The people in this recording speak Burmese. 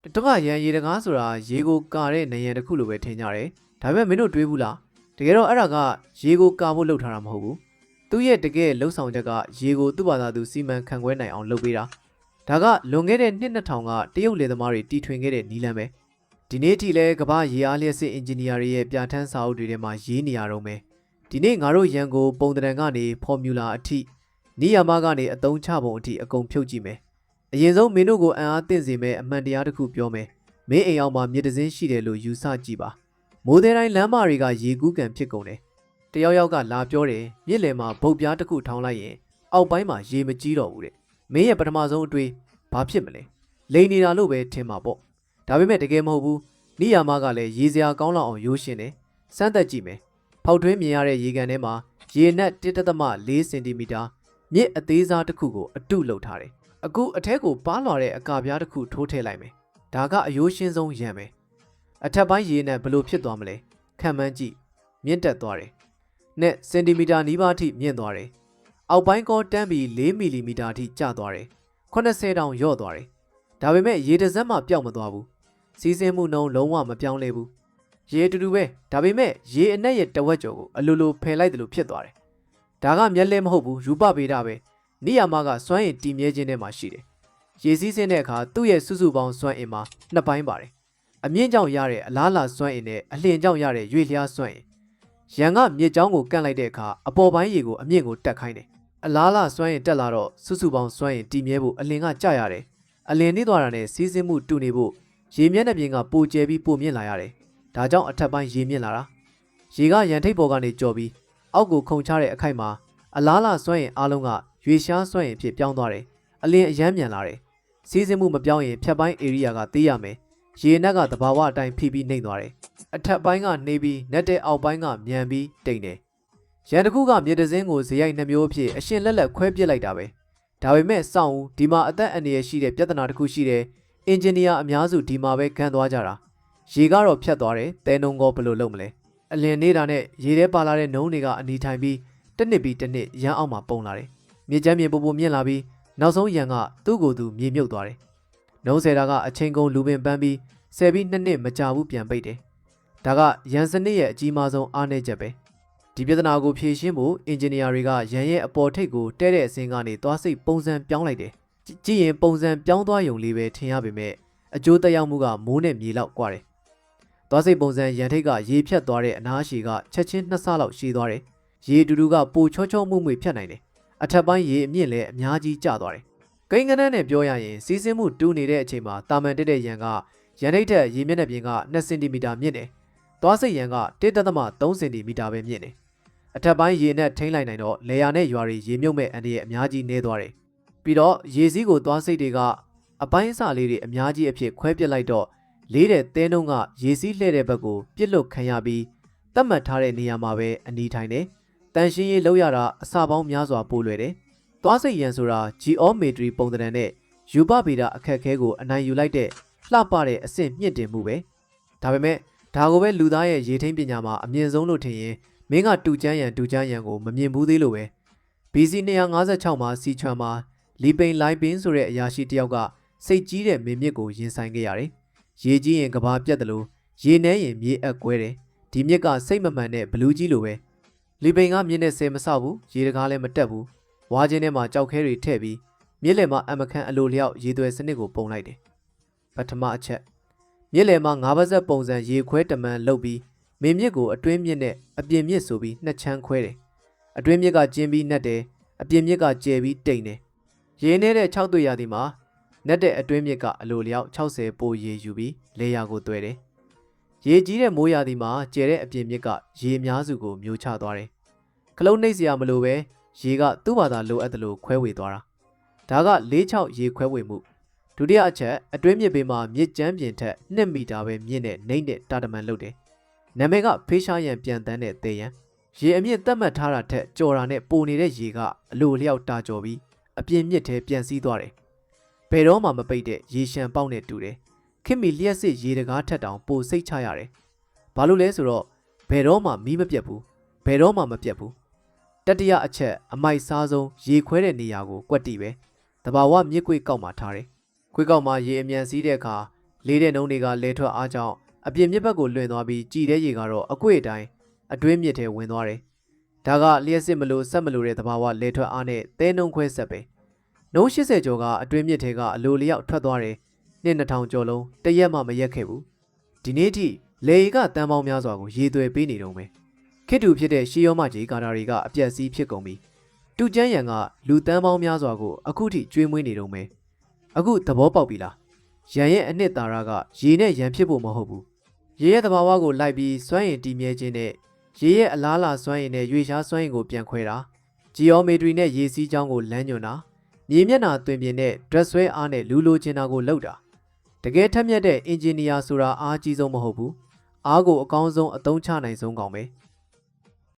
တကရန်ရေတကားဆိုတာရေကိုကာတဲ့နေရန်တစ်ခုလိုပဲထင်ကြတယ်ဒါပေမဲ့မင်းတို့တွေးဘူးလားတကယ်တော့အဲ့ဒါကရေကိုကာဖို့လုပ်ထားတာမဟုတ်ဘူးသူ့ရဲ့တကယ်လှုပ်ဆောင်ချက်ကရေကိုသူ့ဘာသာသူစီမံခန့်ခွဲနိုင်အောင်လုပ်ပေးတာဒါကလွန်ခဲ့တဲ့နှစ်2000ကတရုတ်လေသမားတွေတီထွင်ခဲ့တဲ့နီးလမ်းပဲဒီနေ့ထိလဲကမ္ဘာရေအားလျက်စစ်အင်ဂျင်နီယာတွေရဲ့ပြဋ္ဌာန်းစာအုပ်တွေထဲမှာရေးနေရတော့မယ်ဒီနေ့ငါတို့ရန်ကိုပုံတံကနေဖော်မြူလာအထိနီးယာမကနေအသုံးချပုံအထိအကုန်ဖြုတ်ကြည့်မယ်အရင်ဆုံးမင်းတို့ကိုအံ့အားသင့်စေမဲ့အမှန်တရားတစ်ခုပြောမယ်မင်းအိမ်အောင်မှာမြေတစင်းရှိတယ်လို့ယူဆကြည့်ပါမိုးတဲ့တိုင်းလမ်းမတွေကရေကူးကန်ဖြစ်ကုန်တယ်တယောက်ယောက်ကလာပြောတယ်မြစ်လယ်မှာဗုတ်ပြားတစ်ခုထောင်းလိုက်ရင်အောက်ပိုင်းမှာရေမကြီးတော့ဘူးတဲ့မင်းရဲ့ပထမဆုံးအတွေ့ဘာဖြစ်မလဲလိန်နေတာလို့ပဲထင်မှာပေါ့ဒါပေမဲ့တကယ်မဟုတ်ဘူးနိယာမကလည်းရေစရာကောင်းလောက်အောင်ရိုးရှင်တယ်စမ်းသက်ကြည့်မယ်ဖောက်ထွင်းမြင်ရတဲ့ရေကန်ထဲမှာရေနက်1.4 စင်တီမီတာမြစ်အသေးစားတစ်ခုကိုအတုလုပ်ထားတယ်အခုအထက်ကိုပါလွာတဲ့အကာပြားတစ်ခုထိုးထည့်လိုက်မယ်ဒါကအယိုးရှင်းဆုံးရံမယ်အထက်ပိုင်းရေနဲ့ဘလို့ဖြစ်သွားမလဲခံမှန်းကြည့်မြင့်တက်သွားတယ်နဲ့စင်တီမီတာနီးပါးထိမြင့်သွားတယ်အောက်ပိုင်းကောတန်းပြီး4မီလီမီတာထိကျသွားတယ်80တောင်လျော့သွားတယ်ဒါပေမဲ့ရေတစ်စက်မှပျောက်မသွားဘူးစီးဆင်းမှုနှုန်းလုံးဝမပြောင်းလဲဘူးရေတူတူပဲဒါပေမဲ့ရေအနက်ရဲ့တဝက်ကျော်ကိုအလိုလိုဖယ်လိုက်တယ်လို့ဖြစ်သွားတယ်ဒါကမျက်လဲမဟုတ်ဘူးရူပဗေဒပဲနိယာမကစွမ်းရည်တည်မြဲခြင်းထဲမှာရှိတယ်ရေစီးဆင်းတဲ့အခါသူ့ရဲ့စုစုပေါင်းစွမ်းအင်မှာနှစ်ပိုင်းပါတယ်အမြင့်ကြောင့်ရတဲ့အလားလာစွမ်းအင်နဲ့အလျင်ကြောင့်ရတဲ့ရွေလျားစွမ်းအင်ရန်ကမြစ်ကြောင်းကိုကန့်လိုက်တဲ့အခါအပေါ်ပိုင်းရေကိုအမြင့်ကိုတက်ခိုင်းတယ်အလားလာစွမ်းအင်တက်လာတော့စုစုပေါင်းစွမ်းအင်တည်မြဲဖို့အလင်ကကျရတယ်အလင်နှိသွားတာနဲ့စီးဆင်းမှုတူနေဖို့ရေမျက်နှာပြင်ကပိုကျဲပြီးပိုမြင့်လာရတယ်ဒါကြောင့်အထက်ပိုင်းရေမြင့်လာတာရေကရန်ထိပ်ပေါ်ကနေကြော်ပြီးအောက်ကိုခုန်ချတဲ့အခိုက်မှာအလားလာစွမ်းအင်အားလုံးကရွေရှားစွမ်းအင်ဖြစ်ပြောင်းသွားတယ်အလင်အယမ်းမြန်လာတယ်စီးဆင်းမှုမပြောင်းရင်ဖြတ်ပိုင်းဧရိယာကသေးရမယ်ရေနက်ကသဘာဝအတိုင်းဖိပြီးနှိမ့်သွားတယ်အထက်ပိုင်းကနေပြီးနက်တဲ့အောက်ပိုင်းကမြန်ပြီးတိမ်တယ်ရန်တစ်ခုကမြေတစင်းကိုဇယိုက်နှမျိုးအဖြစ်အရှင်လက်လက်ခွဲပစ်လိုက်တာပဲဒါပေမဲ့စောင့်ဦးဒီမှာအသက်အန္တရာယ်ရှိတဲ့ပြဿနာတစ်ခုရှိတယ်အင်ဂျင်နီယာအများစုဒီမှာပဲခံသွားကြတာရေကတော့ဖြတ်သွားတယ်တဲနုံကောဘယ်လိုလုပ်မလဲအလင်နေတာနဲ့ရေထဲပါလာတဲ့နှုံးတွေကအနီထိုင်ပြီးတစ်နှစ်ပြီးတစ်နှစ်ရန်အောက်မှာပုံလာတယ်မြေကျန်းမြေပိုမြင့်လာပြီးနောက်ဆုံးရန်ကသူ့ကိုယ်သူမြေမြုပ်သွားတယ်နှုံးဆယ်တာကအချိန်ကုန်လူပင်ပန်းပြီးဆယ်ပြီးနှစ်နှစ်မကြာဘူးပြန်ပိတ်တယ်ဒါကရန်စနစ်ရဲ့အကြီးမားဆုံးအားနည်းချက်ပဲဒီပြဿနာကိုဖြေရှင်းဖို့အင်ဂျင်နီယာတွေကရန်ရဲ့အပေါ်ထိပ်ကိုတဲတဲ့အစင်းကနေသွားစိတ်ပုံစံပြောင်းလိုက်တယ်ကြည့်ရင်ပုံစံပြောင်းသွားရုံလေးပဲထင်ရပေမဲ့အကျိုးသက်ရောက်မှုကမိုးနဲ့မြေလောက်ကွာတယ်သွားစိတ်ပုံစံရန်ထိပ်ကရေဖြတ်သွားတဲ့အနားရှည်ကချက်ချင်း2ဆလောက်ရှည်သွားတယ်ရေတူတူကပိုချောချောမှုမှုဖြတ်နိုင်တယ်အထက်ပိုင်းရေအမြင့်လည်းအများကြီးကျသွားတယ်ကိန်းကနန်းနဲ့ပြောရရင်စီးဆင်းမှုတူးနေတဲ့အချိန်မှာတာမန်တက်တဲ့ရန်ကရန်ထိပ်ထက်ရေမျက်နှာပြင်က2စင်တီမီတာမြင့်တယ်သွားစိတ်ရန်က1.3စင်တီမီတာပဲမြင့်တယ်အထက်ပိုင်းရေနဲ့ထိန်းလိုက်နိုင်တော့လေယာနဲ့ရွာတွေရေမြုပ်မဲ့အန္တရာယ်အများကြီးနည်းသွားတယ်ပြီးတော့ရေစီးကိုသွားစိတ်တွေကအပိုင်းအစလေးတွေအများကြီးအဖြစ်ခွဲပစ်လိုက်တော့လေးတဲ့သဲနှုံးကရေစီးလှဲ့တဲ့ဘက်ကိုပြစ်လွတ်ခံရပြီးတတ်မှတ်ထားတဲ့နေရာမှာပဲအနီးထိုင်တယ်တန်ရှင်းရေးလောက်ရတာအစပေါင်းများစွာပို့လွယ်တယ်သွားစိတ်ရန်ဆိုတာ geometry ပုံသဏ္ဍာန်နဲ့ယူပဗေဒအခက်အခဲကိုအနိုင်ယူလိုက်တဲ့လှပတဲ့အဆင့်မြင့်တင်မှုပဲဒါပေမဲ့ဒါကိုပဲလူသားရဲ့ရေထိန်းပညာမှာအမြင့်ဆုံးလို့ထင်ရင်မင်းကတူကျန်းရန်ကိုမမြင်ဘူးသေးလို့ပဲ BC 256မှာစီချွမ်မှာလီပိန်လိုင်းပင်ဆိုတဲ့အရာရှိတယောက်ကစိတ်ကြီးတဲ့မင်းမြစ်ကိုရင်ဆိုင်ခဲ့ရတယ်ရေကြီးရင်ကဘာပြတ်တယ်လို့ရေနှဲရင်မြေအပ်ကွဲတယ်ဒီမြစ်ကစိတ်မမှန်တဲ့ဘလူးကြီးလိုပဲလီပိန်ကမြစ်နဲ့ဆယ်မဆောက်ဘူးရေတကားလည်းမတက်ဘူးဝါချင်းထဲမှာကြောက်ခဲတွေထည့်ပြီးမြစ်လယ်မှာအမခန့်အလိုလျောက်ရေသွဲစနစ်ကိုပုံလိုက်တယ်ပထမအချက်မြစ်လယ်မှာငါးပါးဆက်ပုံစံရေခွဲတမန်လှုပ်ပြီးမင်းမြစ်ကိုအတွင်းမြစ်နဲ့အပြင်မြစ်ဆိုပြီးနှစ်ချမ်းခွဲတယ်အတွင်းမြစ်ကကျင်းပြီးနှက်တယ်အပြင်မြစ်ကကျဲပြီးတိမ်တယ်ရေနေတဲ့6တွေ့ရာသီမှာနှက်တဲ့အတွင်းမြစ်ကအလိုလျောက်60ပိုရေယူပြီးလေယာကိုသွဲတယ်ရေကြီးတဲ့မိုးရာသီမှာကျဲတဲ့အပြင်မြစ်ကရေအများစုကိုမျိုးချသွားတယ်ခလုံးနှိပ်စရာမလိုပဲရေကသူ့ဘာသာလိုအပ်တယ်လို့ခွဲဝေသွားတာဒါက46ရေခွဲဝေမှုဒုတိယအချက်အတွင်းမြစ်ဘေးမှာမြစ်ကျန်းပြင်ထက်2မီတာပဲမြင့်တဲ့နှိမ့်တဲ့တာတမန်လုပ်တယ်နာမည်ကဖေးရှားရန်ပြန်တန်းတဲ့သေရန်ရေအမြင့်သတ်မှတ်ထားတာထက်ကြော်တာနဲ့ပိုနေတဲ့ရေကအလိုလျောက်တာကြော်ပြီးအပြင်မြစ်ထဲပြန်စီးသွားတယ်ဘယ်တော့မှမပိတ်တဲ့ရေရှမ်းပေါက်နဲ့တူတယ်ခင်မီလျှက်စစ်ရေတကားထက်တောင်ပိုစိတ်ချရတယ်ဘာလို့လဲဆိုတော့ဘယ်တော့မှမီးမပြတ်ဘူးဘယ်တော့မှမပြတ်ဘူးတတိယအချက်အမိုက်စားဆုံးရေခွဲတဲ့နေရာကိုကွက်တီပဲတဘာဝမြစ်ကွေးကောက်မှာထားတယ်ခွေးကောက်မှာရေအမြန်စီးတဲ့အခါ လေးတဲ့နှုံးတွေကလဲထွက်အားကြောင့်အပြင်မြစ်ဘက်ကိုလွင့်သွားပြီးကြည်တဲ့ရေကတော့အကွေ့အတိုင်းအတွင်းမြစ်ထဲဝင်သွားတယ်။ဒါကလျှက်စစ်မလို့ဆက်မလို့တဲ့သဘာဝလဲထွက်အားနဲ့သဲနှုံးခွဲဆက်ပဲ။နှုံး80ကျော်ကအတွင်းမြစ်ထဲကအလိုလျောက်ထွက်သွားတယ်။နှစ်2000ကျော်လုံးတရက်မှမရက်ခဲ့ဘူး။ဒီနေ့ထိလေရီကတန်းပေါင်းများစွာကိုရေသွဲပေးနေတော့မယ်။ခေတ်တူဖြစ်တဲ့ရှီယောမကြီးကာတာတွေကအပြက်စီးဖြစ်ကုန်ပြီ။တူကျန်းရံကလူတန်းပေါင်းများစွာကိုအခုထိကျွေးမွေးနေတော့မယ်။အခုသဘောပေါက်ပြီလား။ရန်ရဲ့အနှစ်သာရကရေနဲ့ရန်ဖြစ်ဖို့မဟုတ်ဘူး။ရေရဲ့သဘာဝကိုလိုက်ပြီးစွမ်းရည်တည်မြဲခြင်းနဲ့ရေရဲ့အလားလာစွမ်းရည်နဲ့ရွေရှားစွမ်းရည်ကိုပြန်ခွဲတာဂျီယိုမီထရီနဲ့ရေစီးကြောင်းကိုလမ်းညွှန်တာမြေမျက်နှာတွင်ပြင်နဲ့ဒရက်ဆွဲအားနဲ့လူလိုချင်တာကိုလုပ်တာတကယ်ထက်မြက်တဲ့အင်ဂျင်နီယာဆိုတာအားကြီးဆုံးမဟုတ်ဘူးအားကိုအကောင်းဆုံးအသုံးချနိုင်ဆုံးကောင်ပဲ